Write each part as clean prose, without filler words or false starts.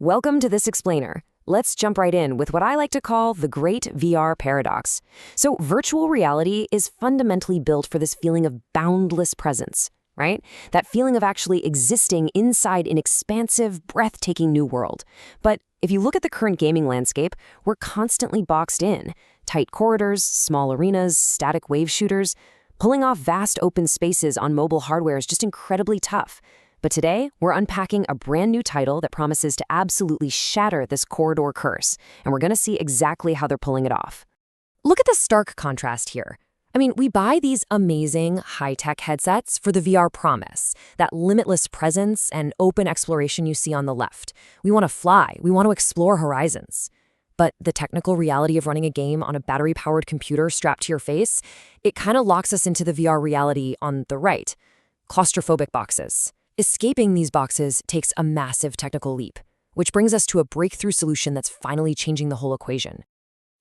Welcome to this explainer. Let's jump right in with what I like to call the great VR paradox. So virtual reality is fundamentally built for this feeling of boundless presence, right? That feeling of actually existing inside an expansive, breathtaking new world. But if you look at the current gaming landscape, we're constantly boxed in. Tight corridors, small arenas, static wave shooters. Pulling off vast open spaces on mobile hardware is just incredibly tough. But today, we're unpacking a brand new title that promises to absolutely shatter this corridor curse, and we're going to see exactly how they're pulling it off. Look at the stark contrast here. I mean, we buy these amazing high-tech headsets for the VR promise, that limitless presence and open exploration you see on the left. We want to fly, we want to explore horizons. But the technical reality of running a game on a battery-powered computer strapped to your face, it kind of locks us into the VR reality on the right. Claustrophobic boxes. Escaping these boxes takes a massive technical leap, which brings us to a breakthrough solution that's finally changing the whole equation.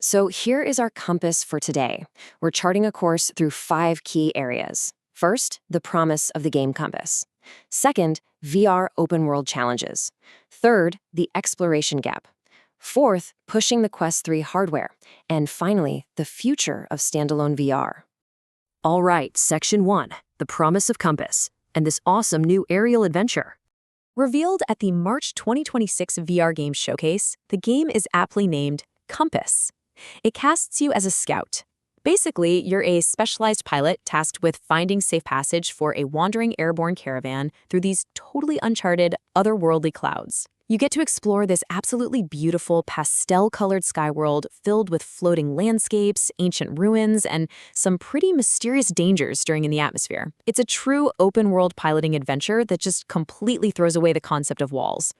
So here is our compass for today. We're charting a course through 5 key areas. First, the promise of the game compass. Second, VR open-world challenges. Third, the exploration gap. Fourth, pushing the Quest 3 hardware. And finally, the future of standalone VR. All right, Section 1, the promise of compass, and this awesome new aerial adventure. Revealed at the March 2026 VR Games Showcase, the game is aptly named Compass. It casts you as a scout. Basically, you're a specialized pilot tasked with finding safe passage for a wandering airborne caravan through these totally uncharted, otherworldly clouds. You get to explore this absolutely beautiful pastel-colored sky world filled with floating landscapes, ancient ruins, and some pretty mysterious dangers stirring in the atmosphere. It's a true open-world piloting adventure that just completely throws away the concept of walls.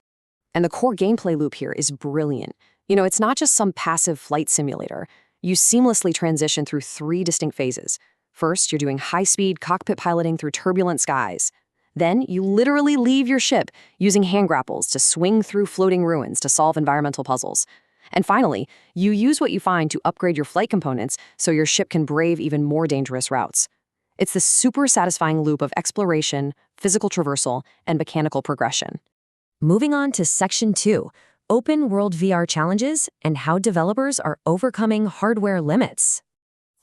And the core gameplay loop here is brilliant. You know, it's not just some passive flight simulator. You seamlessly transition through 3 distinct phases. First, you're doing high-speed cockpit piloting through turbulent skies. Then, you literally leave your ship using hand grapples to swing through floating ruins to solve environmental puzzles. And finally, you use what you find to upgrade your flight components so your ship can brave even more dangerous routes. It's the super satisfying loop of exploration, physical traversal, and mechanical progression. Moving on to Section 2, Open World VR Challenges and how developers are overcoming hardware limits.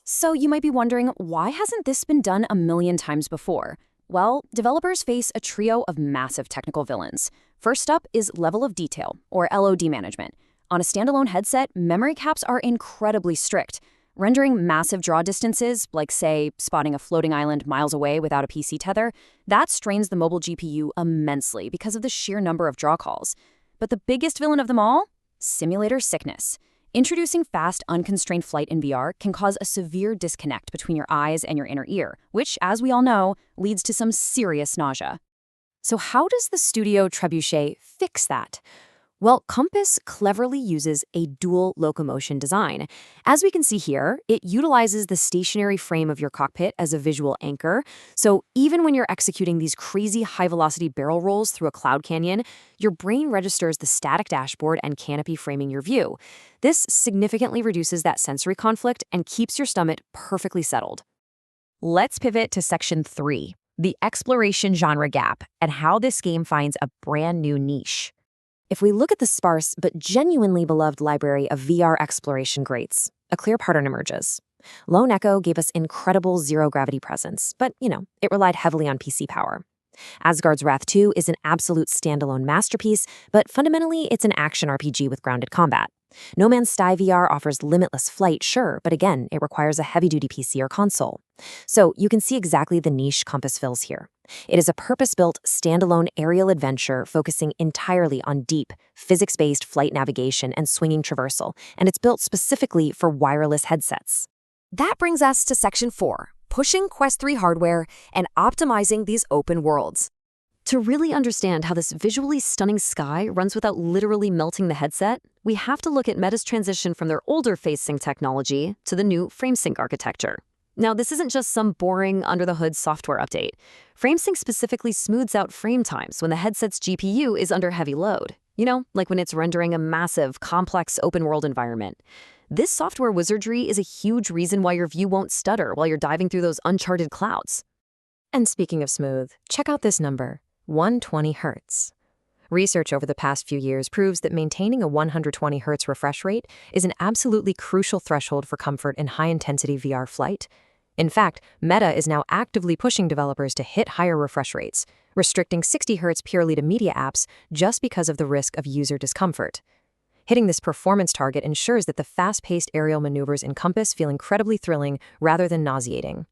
So you might be wondering, why hasn't this been done a million times before? Well, developers face a trio of massive technical villains. First up is level of detail, or LOD management. On a standalone headset, memory caps are incredibly strict. Rendering massive draw distances, like say, spotting a floating island miles away without a PC tether, that strains the mobile GPU immensely because of the sheer number of draw calls. But the biggest villain of them all? Simulator sickness. Introducing fast, unconstrained flight in VR can cause a severe disconnect between your eyes and your inner ear, which, as we all know, leads to some serious nausea. So how does the studio Trebuchet fix that? Well, Compass cleverly uses a dual locomotion design. As we can see here, it utilizes the stationary frame of your cockpit as a visual anchor. So even when you're executing these crazy high-velocity barrel rolls through a cloud canyon, your brain registers the static dashboard and canopy framing your view. This significantly reduces that sensory conflict and keeps your stomach perfectly settled. Let's pivot to Section 3, the exploration genre gap, and how this game finds a brand new niche. If we look at the sparse but genuinely beloved library of VR exploration greats, a clear pattern emerges. Lone Echo gave us incredible zero-gravity presence, but, it relied heavily on PC power. Asgard's Wrath 2 is an absolute standalone masterpiece, but fundamentally it's an action RPG with grounded combat. No Man's Sky VR offers limitless flight, sure, but again, it requires a heavy-duty PC or console. So you can see exactly the niche Compass fills here. It is a purpose-built, standalone aerial adventure focusing entirely on deep, physics-based flight navigation and swinging traversal, and it's built specifically for wireless headsets. That brings us to Section 4, pushing Quest 3 hardware and optimizing these open worlds. To really understand how this visually stunning sky runs without literally melting the headset, we have to look at Meta's transition from their older FaceSync technology to the new FrameSync architecture. Now, this isn't just some boring under-the-hood software update. FrameSync specifically smooths out frame times when the headset's GPU is under heavy load. Like when it's rendering a massive, complex open-world environment. This software wizardry is a huge reason why your view won't stutter while you're diving through those uncharted clouds. And speaking of smooth, check out this number, 120 Hz. Research over the past few years proves that maintaining a 120 Hz refresh rate is an absolutely crucial threshold for comfort in high-intensity VR flight. In fact, Meta is now actively pushing developers to hit higher refresh rates, restricting 60 Hz purely to media apps just because of the risk of user discomfort. Hitting this performance target ensures that the fast-paced aerial maneuvers in Compass feel incredibly thrilling rather than nauseating.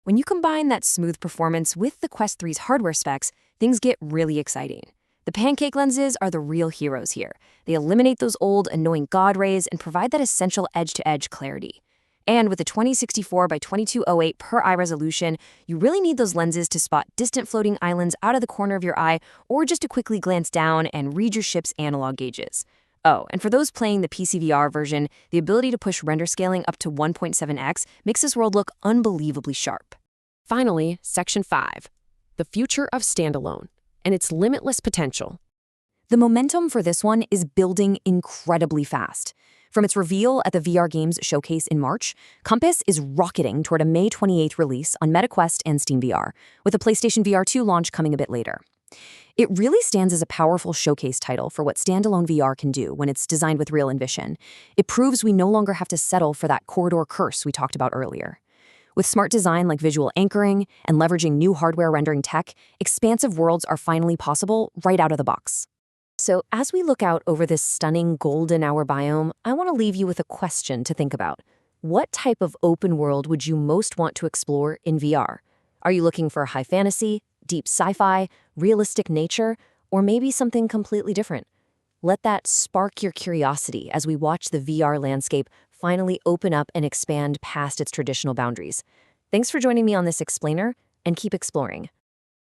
When you combine that smooth performance with the Quest 3's hardware specs, things get really exciting. The pancake lenses are the real heroes here. They eliminate those old, annoying God rays and provide that essential edge-to-edge clarity. And with a 2064 by 2208 per eye resolution, you really need those lenses to spot distant floating islands out of the corner of your eye or just to quickly glance down and read your ship's analog gauges. Oh, and for those playing the PCVR version, the ability to push render scaling up to 1.7x makes this world look unbelievably sharp. Finally, Section 5, the future of Standalone and its limitless potential. The momentum for this one is building incredibly fast. From its reveal at the VR Games showcase in March, Compass is rocketing toward a May 28th release on MetaQuest and SteamVR, with a PlayStation VR 2 launch coming a bit later. It really stands as a powerful showcase title for what standalone VR can do when it's designed with real ambition. It proves we no longer have to settle for that corridor curse we talked about earlier. With smart design like visual anchoring and leveraging new hardware rendering tech, expansive worlds are finally possible right out of the box. So as we look out over this stunning golden hour biome, I want to leave you with a question to think about. What type of open world would you most want to explore in VR? Are you looking for high fantasy, deep sci-fi, realistic nature, or maybe something completely different? Let that spark your curiosity as we watch the VR landscape finally open up and expand past its traditional boundaries. Thanks for joining me on this explainer, and keep exploring.